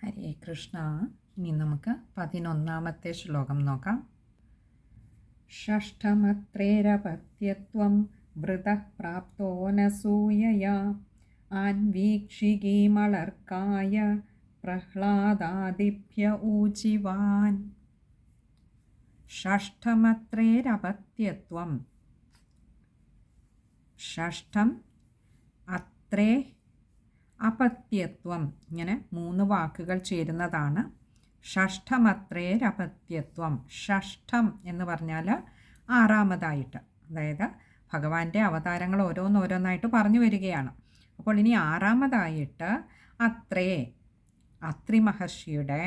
ഹരേ കൃഷ്ണ. ഇനി നമുക്ക് 11ാമത്തെ ശ്ലോകം നോക്കാം. ഷഷ്ഠമത്രേരപത്യത്വം വൃതഃ പ്രാപ്തോനസൂയയാ ആൻവീക്ഷികീമളർക്കായ പ്രഹ്ലാദാദിഭ്യ ഊചിവാൻ. ഷഷ്ഠമത്രേരപത്യത്വം. ഷഷ്ഠം അത്രേ അപത്യത്വം, ഇങ്ങനെ 3 വാക്കുകൾ ചേരുന്നതാണ് ഷഷ്ഠമത്രേരപത്യത്വം. ഷഷ്ഠം എന്ന് പറഞ്ഞാൽ 6ാമതായിട്ട്, അതായത് ഭഗവാന്റെ അവതാരങ്ങൾ ഓരോന്നോരോന്നായിട്ട് പറഞ്ഞു വരികയാണ്. അപ്പോൾ ഇനി 6ാമതായിട്ട് അത്രി മഹർഷിയുടെ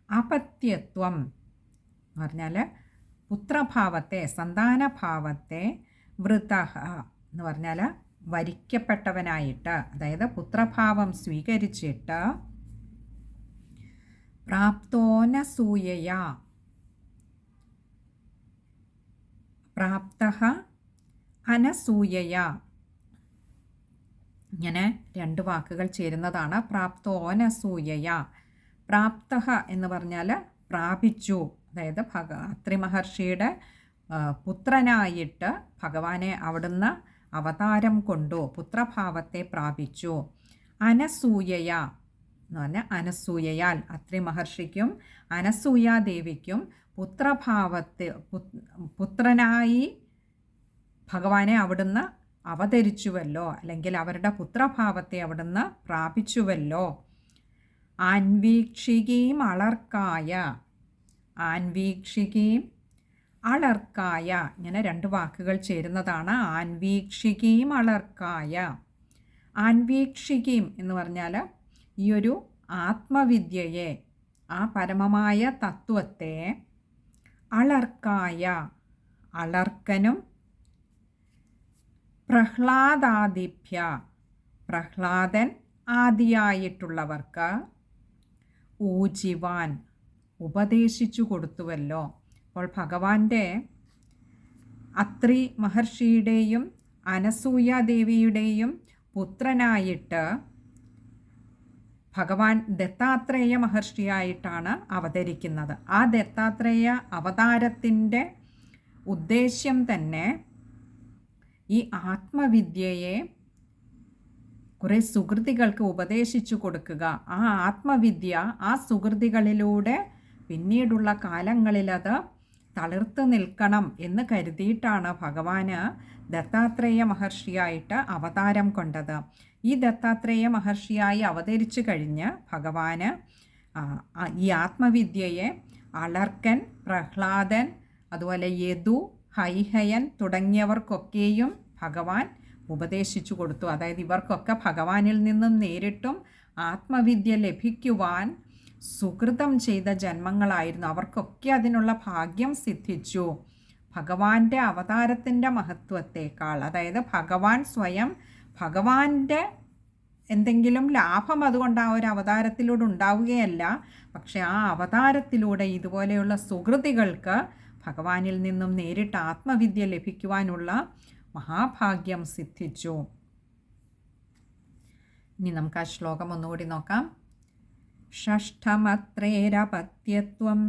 അപത്യത്വം എന്ന് പറഞ്ഞാൽ പുത്രഭാവത്തെ, സന്താനഭാവത്തെ, വൃതഃ എന്ന് പറഞ്ഞാൽ വരിക്കപ്പെട്ടവനായിട്ട്, അതായത് പുത്രഭാവം സ്വീകരിച്ചിട്ട്, പ്രാപ്തോനസൂയയാ, പ്രാപ്തഃ അനസൂയയാ, ഇങ്ങനെ 2 വാക്കുകൾ ചേരുന്നതാണ് പ്രാപ്തോനസൂയയാ. പ്രാപ്തഃ എന്ന് പറഞ്ഞാൽ പ്രാപിച്ചു, അതായത് അത്രി മഹർഷിയുടെ പുത്രനായിട്ട് ഭഗവാനെ അവിടുന്ന് അവതാരം കൊണ്ടു, പുത്രഭാവത്തെ പ്രാപിച്ചു. അനസൂയയ എന്ന് പറഞ്ഞാൽ അനസൂയയാൽ, അത്രി മഹർഷിക്കും അനസൂയാദേവിക്കും പുത്രനായി ഭഗവാനെ അവിടുന്ന് അവതരിച്ചുവല്ലോ, അല്ലെങ്കിൽ അവരുടെ പുത്രഭാവത്തെ അവിടുന്ന് പ്രാപിച്ചുവല്ലോ. ആൻവീക്ഷികീം അളർക്കായ, ആൻവീക്ഷികീം അളർക്കായ, ഇങ്ങനെ 2 വാക്കുകൾ ചേരുന്നതാണ് ആൻവീക്ഷികീം അളർക്കായ. ആൻവീക്ഷികീം എന്ന് പറഞ്ഞാൽ ഈ ഒരു ആത്മവിദ്യയെ, ആ പരമമായ തത്വത്തെ, അളർക്കായ, അളർക്കനും, പ്രഹ്ലാദാദിഭ്യ, പ്രഹ്ലാദൻ ആദിയായിട്ടുള്ളവർക്ക്, ഊചിവാൻ ഉപദേശിച്ചു കൊടുത്തുവല്ലോ. അപ്പോൾ ഭഗവാന്റെ അത്രി മഹർഷിയുടെയും അനസൂയാദേവിയുടെയും പുത്രനായിട്ട് ഭഗവാൻ ദത്താത്രേയ മഹർഷിയായിട്ടാണ് അവതരിക്കുന്നത്. ആ ദത്താത്രേയ അവതാരത്തിൻ്റെ ഉദ്ദേശ്യം തന്നെ ഈ ആത്മവിദ്യയെ കുറേ സുഹൃത്തികൾക്ക് ഉപദേശിച്ചു കൊടുക്കുക. ആ ആത്മവിദ്യ ആ സുഹൃത്തികളിലൂടെ പിന്നീടുള്ള കാലങ്ങളിൽ അത് തളിർത്ത് നിൽക്കണം എന്ന് കരുതിയിട്ടാണ് ഭഗവാന് ദത്താത്രേയ മഹർഷിയായിട്ട് അവതാരം കൊണ്ടത്. ഈ ദത്താത്രേയ മഹർഷിയായി അവതരിച്ചു കഴിഞ്ഞ് ഭഗവാന് ഈ ആത്മവിദ്യയെ അളർക്കൻ, പ്രഹ്ലാദൻ, അതുപോലെ യദു, ഹൈഹയൻ തുടങ്ങിയവർക്കൊക്കെയും ഭഗവാൻ ഉപദേശിച്ചു കൊടുത്തു. അതായത് ഇവർക്കൊക്കെ ഭഗവാനിൽ നിന്നും നേരിട്ടും ആത്മവിദ്യ ലഭിക്കുവാൻ സുകൃതം ചെയ്ത ജന്മങ്ങളായിരുന്നു. അവർക്കൊക്കെ അതിനുള്ള ഭാഗ്യം സിദ്ധിച്ചു. ഭഗവാന്റെ അവതാരത്തിൻ്റെ മഹത്വത്തേക്കാൾ, അതായത് ഭഗവാൻ സ്വയം, ഭഗവാന്റെ എന്തെങ്കിലും ലാഭം അതുകൊണ്ട് ആ ഒരു അവതാരത്തിലൂടെ ഉണ്ടാവുകയല്ല, പക്ഷെ ആ അവതാരത്തിലൂടെ ഇതുപോലെയുള്ള സുകൃതികൾക്ക് ഭഗവാനിൽ നിന്നും നേരിട്ട് ആത്മവിദ്യ ലഭിക്കുവാനുള്ള മഹാഭാഗ്യം സിദ്ധിച്ചു. ഇനി നമുക്ക് ആ ശ്ലോകം ഒന്നുകൂടി നോക്കാം. ഷഷ്ഠമത്രേരപത്യത്വം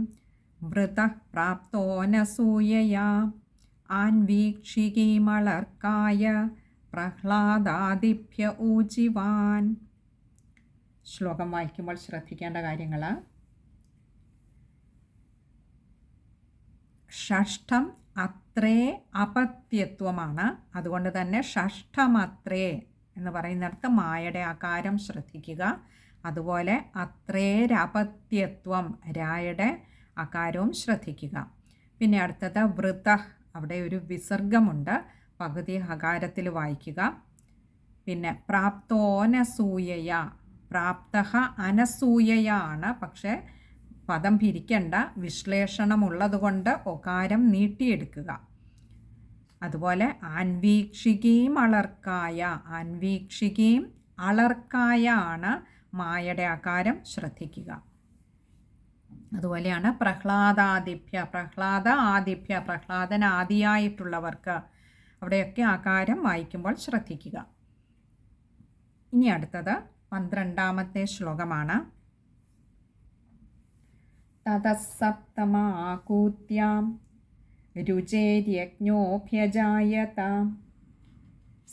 വൃതഃ പ്രാപ്തോനസൂയയാ ആൻവീക്ഷികീമളർക്കായ പ്രഹ്ലാദാദിഭ്യ ഊചിവാൻ. ശ്ലോകം വായിക്കുമ്പോൾ ശ്രദ്ധിക്കേണ്ട കാര്യങ്ങൾ: ഷഷ്ഠം അത്രേ അപത്യത്വമാണ്. അതുകൊണ്ട് തന്നെ ഷഷ്ഠമത്രേ എന്ന് പറയുന്നിടത്ത് മായയുടെ ആകാരം ശ്രദ്ധിക്കുക. അതുപോലെ അത്രേരപത്യത്വം, രായുടെ ആകാരവും ശ്രദ്ധിക്കുക. പിന്നെ അടുത്തത് വൃതഃ, അവിടെ ഒരു വിസർഗമുണ്ട്, പകുതി ഹകാരത്തിൽ വായിക്കുക. പിന്നെ പ്രാപ്തോനസൂയയ, പ്രാപ്തഃ അനസൂയയാണ്, പക്ഷേ പദം പിരിക്കേണ്ട, വിശ്ലേഷണമുള്ളതുകൊണ്ട് ഒകാരം നീട്ടിയെടുക്കുക. അതുപോലെ ആൻവീക്ഷികീം അളർക്കായ, ആൻവീക്ഷികീം അളർക്കായ ആണ് മായയുടെ ആകാരം ശ്രദ്ധിക്കുക. അതുപോലെയാണ് പ്രഹ്ലാദാദിഭ്യ, പ്രഹ്ലാദൻ ആദിയായിട്ടുള്ളവർക്ക്, അവിടെയൊക്കെ ആകാരം വായിക്കുമ്പോൾ ശ്രദ്ധിക്കുക. ഇനി അടുത്തത് 12ാമത്തെ ശ്ലോകമാണ്. തതഃ സപ്തമാകൂത്യാം രുചേര്യജ്ഞോഭ്യജായത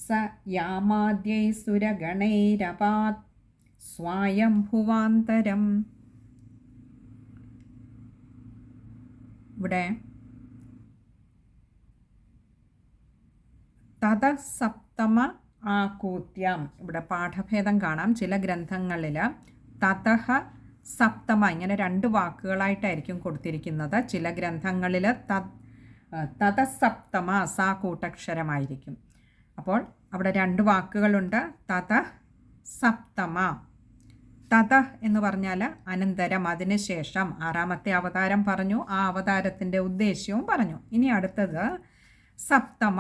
സ യാമാദ്യൈസുരഗണൈരപാത് സ്വായംഭുവാന്തരം. ഇവിടെ തതഃ സപ്തമ ആകൂത്യം, ഇവിടെ പാഠഭേദം കാണാം. ചില ഗ്രന്ഥങ്ങളിൽ തതഃ സപ്തമ ഇങ്ങനെ 2 വാക്കുകളായിട്ടായിരിക്കും കൊടുത്തിരിക്കുന്നത്. ചില ഗ്രന്ഥങ്ങളിൽ തതഃ സപ്തമ സാ കൂട്ടക്ഷരമായിരിക്കും. അപ്പോൾ അവിടെ 2 വാക്കുകളുണ്ട്. തതഃ സപ്തമ. തതഃ എന്ന് പറഞ്ഞാൽ അനന്തരം, അതിനുശേഷം. 6ാമത്തെ അവതാരം പറഞ്ഞു, ആ അവതാരത്തിൻ്റെ ഉദ്ദേശ്യവും പറഞ്ഞു. ഇനി അടുത്തത് സപ്തമ.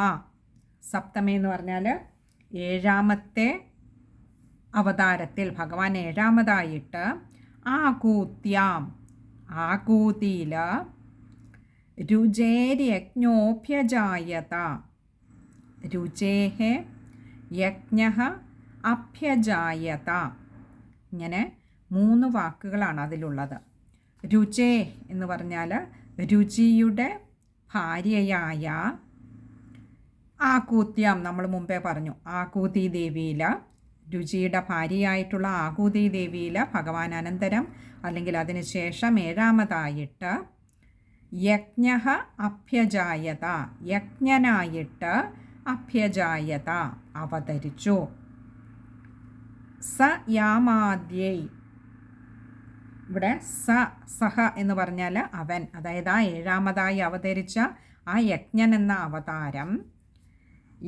സപ്തമി എന്ന് പറഞ്ഞാൽ 7ാമത്തെ അവതാരത്തിൽ ഭഗവാൻ 7ാമതായിട്ട് ആകൂത്യാം, ആകൂതിയിൽ രുചേര്യജ്ഞോഭ്യജായത. രുചേഹ യജ്ഞഃ അഭ്യജായത. ഇങ്ങനെ 3 വാക്കുകളാണ് അതിലുള്ളത്. രുചേ എന്ന് പറഞ്ഞാൽ രുചിയുടെ ഭാര്യയായ ആകൂത്യം. നമ്മൾ മുമ്പേ പറഞ്ഞു, ആകൂതി ദേവിയിൽ, രുചിയുടെ ഭാര്യയായിട്ടുള്ള ആകൂതി ദേവിയിൽ ഭഗവാൻ അനന്തരം അല്ലെങ്കിൽ അതിനുശേഷം 7ാമതായിട്ട് യജ്ഞഃ അഭ്യജായത, യജ്ഞനായിട്ട് അഭ്യജായത അവതരിച്ചു. സ യാമാദ്യൈ, ഇവിടെ സഹ എന്ന് പറഞ്ഞാൽ അവൻ, അതായത് ആ 7ാമതായി അവതരിച്ച ആ യജ്ഞൻ എന്ന അവതാരം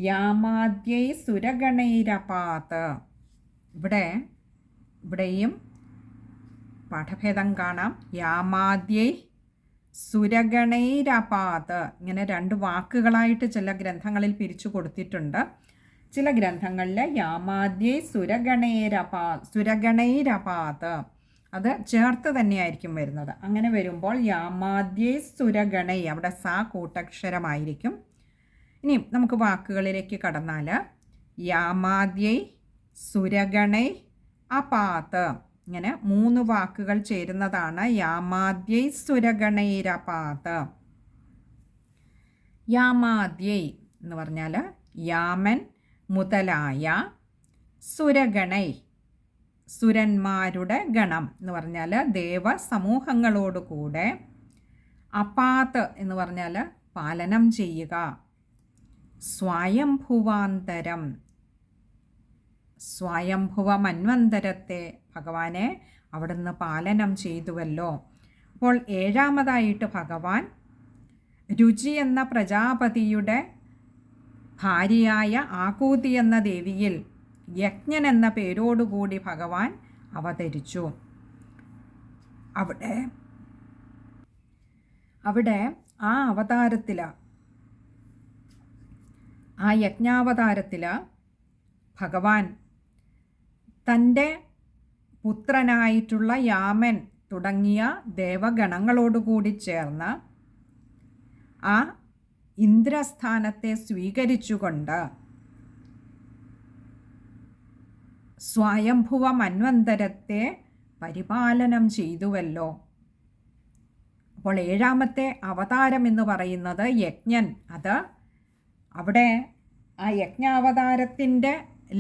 യാമാദ്യൈ സുരഗണൈരപാത്. ഇവിടെയും പാഠഭേദം കാണാം. യാമാദ്യൈ സുരഗണൈരപാത്, ഇങ്ങനെ 2 വാക്കുകളായിട്ട് ചില ഗ്രന്ഥങ്ങളിൽ പിരിച്ചു കൊടുത്തിട്ടുണ്ട്. ചില ഗ്രന്ഥങ്ങളിൽ യാമാദ്യൈ സുരഗണൈരപാത് അത് ചേർത്ത് തന്നെയായിരിക്കും വരുന്നത്. അങ്ങനെ വരുമ്പോൾ യാമാദ്യൈ സുരഗണൈ, അവിടെ സാ കൂട്ടക്ഷരമായിരിക്കും. ഇനി നമുക്ക് വാക്കുകളിലേക്ക് കടന്നാൽ യാമാദ്യൈ സുരഗണൈ അപാത്, ഇങ്ങനെ 3 വാക്കുകൾ ചേരുന്നതാണ് യാമാദ്യൈ സുരഗണൈരപാത്. യാമാദ്യൈ എന്ന് പറഞ്ഞാൽ യാമൻ മുതലായ, സുരഗണൈ സുരന്മാരുടെ ഗണം എന്ന് പറഞ്ഞാൽ ദേവസമൂഹങ്ങളോടുകൂടെ, അപാത് എന്ന് പറഞ്ഞാൽ പാലനം ചെയ്യുക, സ്വയംഭുവാന്തരം സ്വയംഭുവ മന്വന്തരത്തെ ഭഗവാനെ അവിടുന്ന് പാലനം ചെയ്തുവല്ലോ. അപ്പോൾ 7ാമതായിട്ട് ഭഗവാൻ രുചി എന്ന പ്രജാപതിയുടെ ഭാര്യയായ ആകൂതി എന്ന ദേവിയിൽ യജ്ഞൻ എന്ന പേരോടുകൂടി ഭഗവാൻ അവതരിച്ചു. അവിടെ ആ അവതാരത്തിൽ, ആ യജ്ഞാവതാരത്തിൽ ഭഗവാൻ തൻ്റെ പുത്രനായിട്ടുള്ള യാമൻ തുടങ്ങിയ ദേവഗണങ്ങളോടുകൂടി ചേർന്ന് ആ ഇന്ദ്രസ്ഥാനത്തെ സ്വീകരിച്ചുകൊണ്ട് സ്വയംഭുവ മന്വന്തരത്തെ പരിപാലനം ചെയ്തുവല്ലോ. അപ്പോൾ 7ാമത്തെ അവതാരം എന്ന് പറയുന്നത് യജ്ഞൻ. അത് അവിടെ ആ യജ്ഞാവതാരത്തിൻ്റെ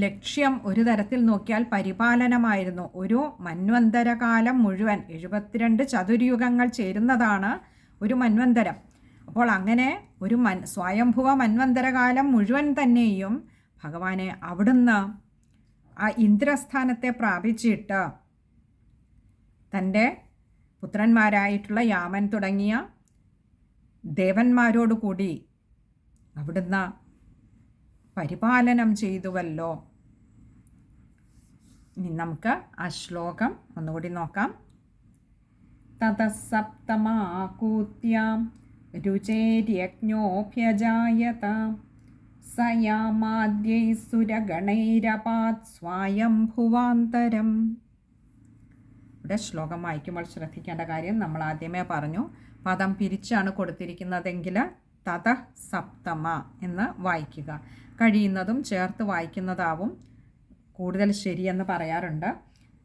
ലക്ഷ്യം ഒരു തരത്തിൽ നോക്കിയാൽ പരിപാലനമായിരുന്നു. ഒരു മന്വന്തരകാലം മുഴുവൻ 72 ചതുര്യുഗങ്ങൾ ചേരുന്നതാണ് ഒരു മന്വന്തരം. അപ്പോൾ അങ്ങനെ ഒരു സ്വയംഭുവ മന്വന്തരകാലം മുഴുവൻ തന്നെയും ഭഗവാനെ അവിടുന്ന് ആ ഇന്ദ്രസ്ഥാനത്തെ പ്രാപിച്ചിട്ട് തൻ്റെ പുത്രന്മാരായിട്ടുള്ള യാമൻ തുടങ്ങിയ ദേവന്മാരോടുകൂടി അവിടുന്ന് പരിപാലനം ചെയ്തുവല്ലോ. ഇനി നമുക്ക് ആ ശ്ലോകം ഒന്നുകൂടി നോക്കാം. തതഃ സപ്തമാകൂത്യാം രുചേര്യജ്ഞോഭ്യജായത സ യാമാദ്യൈ സുരഗണൈരപാത് സ്വയംഭുവാന്തരം. ഇവിടെ ശ്ലോകം വായിക്കുമ്പോൾ ശ്രദ്ധിക്കേണ്ട കാര്യം നമ്മൾ ആദ്യമേ പറഞ്ഞു, പദം പിരിച്ചാണ് കൊടുത്തിരിക്കുന്നതെങ്കിൽ തതഃ സപ്തമ എന്ന് വായിക്കുക. കഴിയുന്നതും ചേർത്ത് വായിക്കുന്നതാവും കൂടുതൽ ശരിയെന്ന് പറയാറുണ്ട്.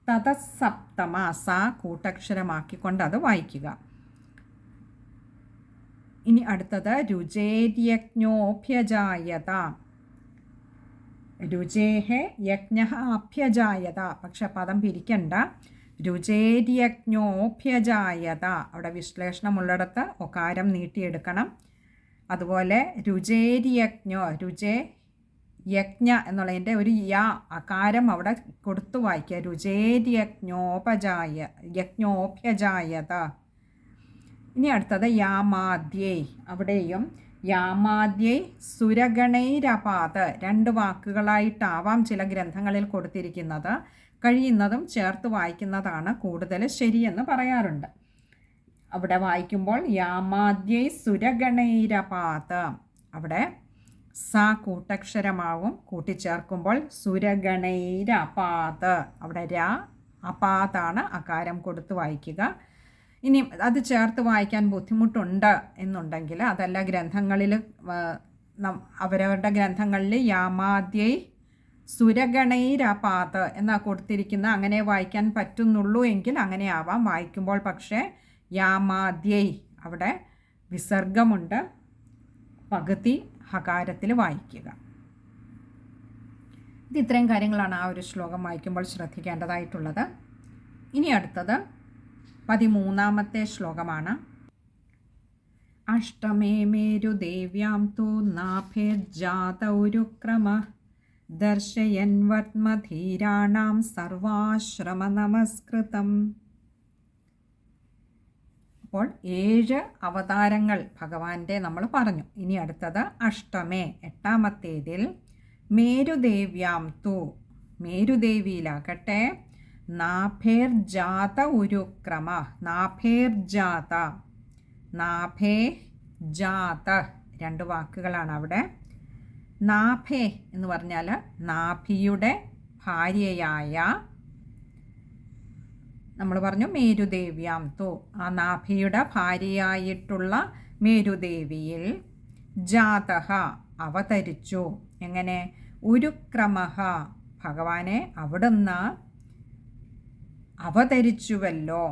തതഃ സപ്തമ സാ കൂട്ടക്ഷരമാക്കിക്കൊണ്ട് അത് വായിക്കുക. ഇനി അടുത്തത് രുചേര്യജ്ഞോഭ്യജായത. രുചേഹേ യജ്ഞ അഭ്യജായത, പക്ഷെ പദം പിരിക്കണ്ട. രുചേര്യജ്ഞോഭ്യജായത, അവിടെ വിശ്ലേഷണമുള്ളിടത്ത് ഒകാരം നീട്ടിയെടുക്കണം. അതുപോലെ രുചേര്യജ്ഞോ, രുചേ യജ്ഞ എന്നുള്ളതിൻ്റെ ഒരു അകാരം അവിടെ കൊടുത്തു വായിക്കുക. യജ്ഞോഭ്യജായത. ഇനി അടുത്തത് യാമാദ്യൈ. അവിടെയും യാമാദ്യൈ സുരഗണൈരപാത്, 2 വാക്കുകളായിട്ടാവാം ചില ഗ്രന്ഥങ്ങളിൽ കൊടുത്തിരിക്കുന്നത്. കഴിയുന്നതും ചേർത്ത് വായിക്കുന്നതാണ് കൂടുതൽ ശരിയെന്ന് പറയാറുണ്ട്. അവിടെ വായിക്കുമ്പോൾ യാമാദ്യൈ സുരഗണൈരപാത്, അവിടെ സ കൂട്ടക്ഷരമാവും, കൂട്ടിച്ചേർക്കുമ്പോൾ സുരഗണൈരപാത്, അവിടെ അപാതാണ് അകാരം കൊടുത്ത് വായിക്കുക. ഇനി അത് ചേർത്ത് വായിക്കാൻ ബുദ്ധിമുട്ടുണ്ട് എന്നുണ്ടെങ്കിൽ, അതല്ല ഗ്രന്ഥങ്ങളിൽ അവരവരുടെ ഗ്രന്ഥങ്ങളിൽ യാമാദ്യൈ സുരഗണൈരപാത് എന്നാ കൊടുത്തിരിക്കുന്ന, അങ്ങനെ വായിക്കാൻ പറ്റുന്നുള്ളൂ എങ്കിൽ അങ്ങനെ ആവാം. വായിക്കുമ്പോൾ പക്ഷേ യാമാദ്യൈ അവിടെ വിസർഗമുണ്ട്, പകുതി ഹകാരത്തിൽ വായിക്കുക. ഇത്രയും കാര്യങ്ങളാണ് ആ ഒരു ശ്ലോകം വായിക്കുമ്പോൾ ശ്രദ്ധിക്കേണ്ടതായിട്ടുള്ളത്. ഇനി അടുത്തത് 13ാമത്തെ ശ്ലോകമാണ്. അഷ്ടമേ മേരുദേവ്യാം തു നാഭേർജാതൗരുക്രമ ദർശയൻ വർമ്മധീരാണാം സർവാശ്രമ നമസ്കൃതം. അപ്പോൾ 7 അവതാരങ്ങൾ ഭഗവാന്റെ നമ്മൾ പറഞ്ഞു. ഇനി അടുത്തത് അഷ്ടമേ, 8ാമത്തേതിൽ മേരുദേവ്യാം തു, മേരുദേവിയിലാകട്ടെ നാഭേർജാത ഉരുക്രമ, നാഭേർജാത, നാഭേ ജാത 2 വാക്കുകളാണ് അവിടെ. നാഭേ എന്ന് പറഞ്ഞാൽ നാഭിയുടെ ഭാര്യയായ, നമ്മൾ പറഞ്ഞു മേരുദേവ്യാം തു, ആ നാഭിയുടെ ഭാര്യയായിട്ടുള്ള മേരുദേവിയിൽ ജാതഹ അവതരിച്ചു. എങ്ങനെ? ഉരുക്രമഹ, ഭഗവാനെ അവിടുന്ന് അവതരിച്ചുവല്ലോ.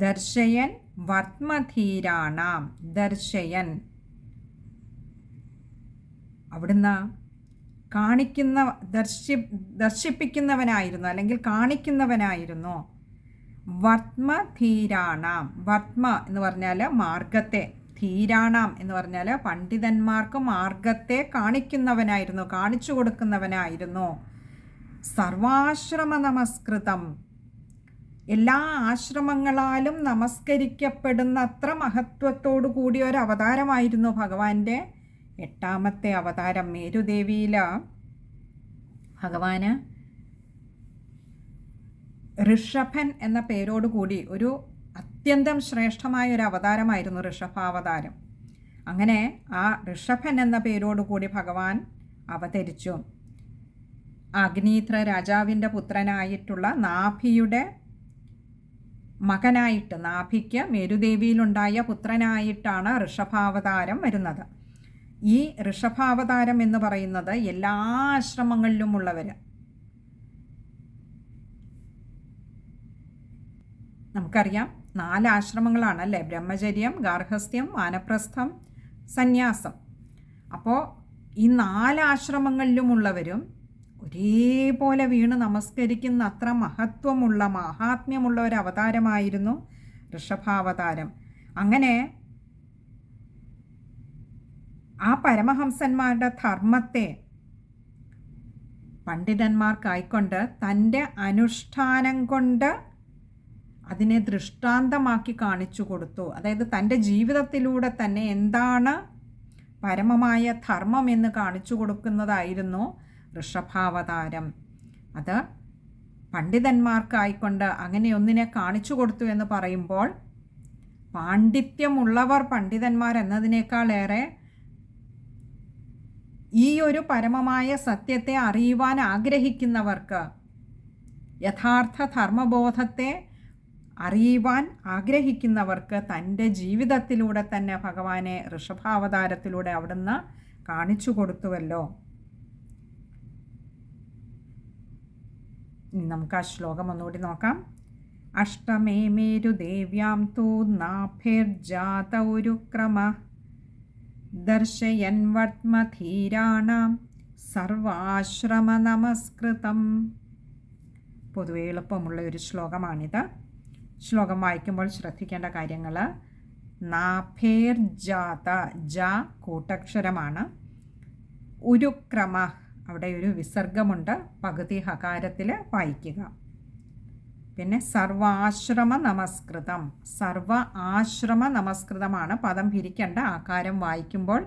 ദർശയൻ വർമ്മധീരാണാം, ദർശയൻ അവിടുന്ന് ദർശിപ്പിക്കുന്നവനായിരുന്നു, അല്ലെങ്കിൽ കാണിക്കുന്നവനായിരുന്നു. വർമ്മധീരാണാം, വർമ്മ എന്ന് പറഞ്ഞാൽ മാർഗത്തെ, ധീരാണാം എന്ന് പറഞ്ഞാൽ പണ്ഡിതന്മാർക്ക് മാർഗത്തെ കാണിക്കുന്നവനായിരുന്നു, കാണിച്ചു കൊടുക്കുന്നവനായിരുന്നു. സർവാശ്രമ നമസ്കൃതം, എല്ലാ ആശ്രമങ്ങളാലും നമസ്കരിക്കപ്പെടുന്ന അത്ര മഹത്വത്തോടു കൂടിയ ഒരു അവതാരമായിരുന്നു ഭഗവാന്റെ 8ാമത്തെ അവതാരം. മേരുദേവിയിൽ ഭഗവാന് ഋഷഭൻ എന്ന പേരോടുകൂടി ഒരു അത്യന്തം ശ്രേഷ്ഠമായ ഒരു അവതാരമായിരുന്നു ഋഷഭാവതാരം. അങ്ങനെ ആ ഋഷഭൻ എന്ന പേരോടുകൂടി ഭഗവാൻ അവതരിച്ചു. അഗ്നീത്ര രാജാവിൻ്റെ പുത്രനായിട്ടുള്ള നാഭിയുടെ മകനായിട്ട്, നാഭിക്ക് മേരുദേവിയിലുണ്ടായ പുത്രനായിട്ടാണ് ഋഷഭാവതാരം വരുന്നത്. ഈ ഋഷഭാവതാരം എന്ന് പറയുന്നത് എല്ലാ ആശ്രമങ്ങളിലുമുള്ളവർ, നമുക്കറിയാം 4 ആശ്രമങ്ങളാണ് അല്ലേ? ബ്രഹ്മചര്യം, ഗാർഹസ്ഥ്യം, വാനപ്രസ്ഥം, സന്യാസം. അപ്പോൾ ഈ 4 ആശ്രമങ്ങളിലുമുള്ളവരും ഒരേപോലെ വീണ് നമസ്കരിക്കുന്ന അത്ര മഹാത്മ്യമുള്ള ഒരു അവതാരമായിരുന്നു ഋഷഭാവതാരം. അങ്ങനെ ആ പരമഹംസന്മാരുടെ ധർമ്മത്തെ പണ്ഡിതന്മാർക്കായിക്കൊണ്ട് തൻ്റെ അനുഷ്ഠാനം കൊണ്ട് അതിനെ ദൃഷ്ടാന്തമാക്കി കാണിച്ചു കൊടുത്തു. അതായത് തൻ്റെ ജീവിതത്തിലൂടെ തന്നെ എന്താണ് പരമമായ ധർമ്മം എന്ന് കാണിച്ചു കൊടുക്കുന്നതായിരുന്നു ഋഷഭാവതാരം. അത് പണ്ഡിതന്മാർക്കായിക്കൊണ്ട് അങ്ങനെ ഒന്നിനെ കാണിച്ചു കൊടുത്തു എന്ന് പറയുമ്പോൾ പാണ്ഡിത്യമുള്ളവർ പണ്ഡിതന്മാർ എന്നതിനേക്കാളേറെ ഈ ഒരു പരമമായ സത്യത്തെ അറിയുവാൻ ആഗ്രഹിക്കുന്നവർക്ക്, യഥാർത്ഥ ധർമ്മബോധത്തെ അറിയുവാൻ ആഗ്രഹിക്കുന്നവർക്ക് തൻ്റെ ജീവിതത്തിലൂടെ തന്നെ ഭഗവാനെ ഋഷഭാവതാരത്തിലൂടെ അവിടുന്ന് കാണിച്ചു കൊടുത്തുവല്ലോ. ഇനി നമുക്ക് ആ ശ്ലോകം ഒന്നുകൂടി നോക്കാം. അഷ്ടമേ മേരുദേവ്യാം തൂ നാഭേർജാത ഉരുക്രമഃ ദർശയൻ വർമ്മധീരാണാം സർവാശ്രമ നമസ്കൃതം. പൊതുവെ എളുപ്പമുള്ള ഒരു ശ്ലോകമാണിത്. ശ്ലോകം വായിക്കുമ്പോൾ ശ്രദ്ധിക്കേണ്ട കാര്യങ്ങൾ: നാഭേർജാത, ജ കൂട്ടക്ഷരമാണ്. ഉരുക്രമ, അവിടെ ഒരു വിസർഗമുണ്ട്, പകുതി ഹകാരത്തിൽ വായിക്കുക. പിന്നെ സർവാശ്രമ നമസ്കൃതം, സർവ ആശ്രമ നമസ്കൃതമാണ്. പദം പിരിക്കേണ്ട, ആകാരം വായിക്കുമ്പോൾ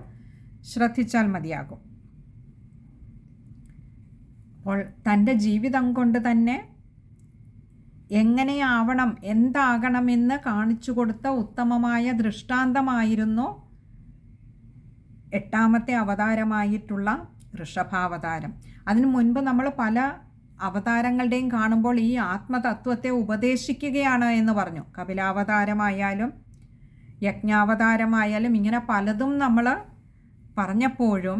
ശ്രദ്ധിച്ചാൽ മതിയാകും. അപ്പോൾ തൻ്റെ ജീവിതം കൊണ്ട് തന്നെ എങ്ങനെയാവണം, എന്താകണമെന്ന് കാണിച്ചു കൊടുത്ത ഉത്തമമായ ദൃഷ്ടാന്തമായിരുന്നു 8ാമത്തെ അവതാരമായിട്ടുള്ള ഋഷഭാവതാരം. അതിനു മുൻപ് നമ്മൾ പല അവതാരങ്ങളുടെയും കാണുമ്പോൾ ഈ ആത്മതത്വത്തെ ഉപദേശിക്കുകയാണ് എന്ന് പറഞ്ഞു. കപിലാവതാരമായാലും യജ്ഞാവതാരമായാലും ഇങ്ങനെ പലതും നമ്മൾ പറഞ്ഞപ്പോഴും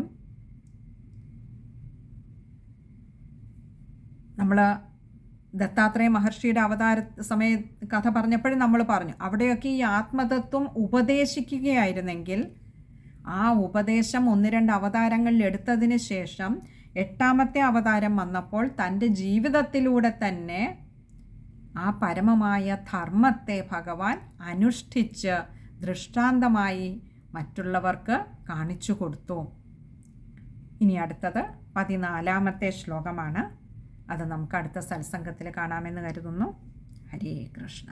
നമ്മൾ ദത്താത്രേയ മഹർഷിയുടെ അവതാര സമയ കഥ പറഞ്ഞപ്പോഴും നമ്മൾ പറഞ്ഞു, അവിടെയൊക്കെ ഈ ആത്മതത്വം ഉപദേശിക്കുകയായിരുന്നെങ്കിൽ ആ ഉപദേശം 1-2 അവതാരങ്ങളിൽ എടുത്തതിന് ശേഷം 8ാമത്തെ അവതാരം വന്നപ്പോൾ തൻ്റെ ജീവിതത്തിലൂടെ തന്നെ ആ പരമമായ ധർമ്മത്തെ ഭഗവാൻ അനുഷ്ഠിച്ച് ദൃഷ്ടാന്തമായി മറ്റുള്ളവർക്ക് കാണിച്ചു കൊടുത്തു. ഇനി അടുത്തത് 14ാമത്തെ ശ്ലോകമാണ്. അത് നമുക്ക് അടുത്ത സത്സംഗത്തിൽ കാണാമെന്ന് കരുതുന്നു. ഹരേ കൃഷ്ണ.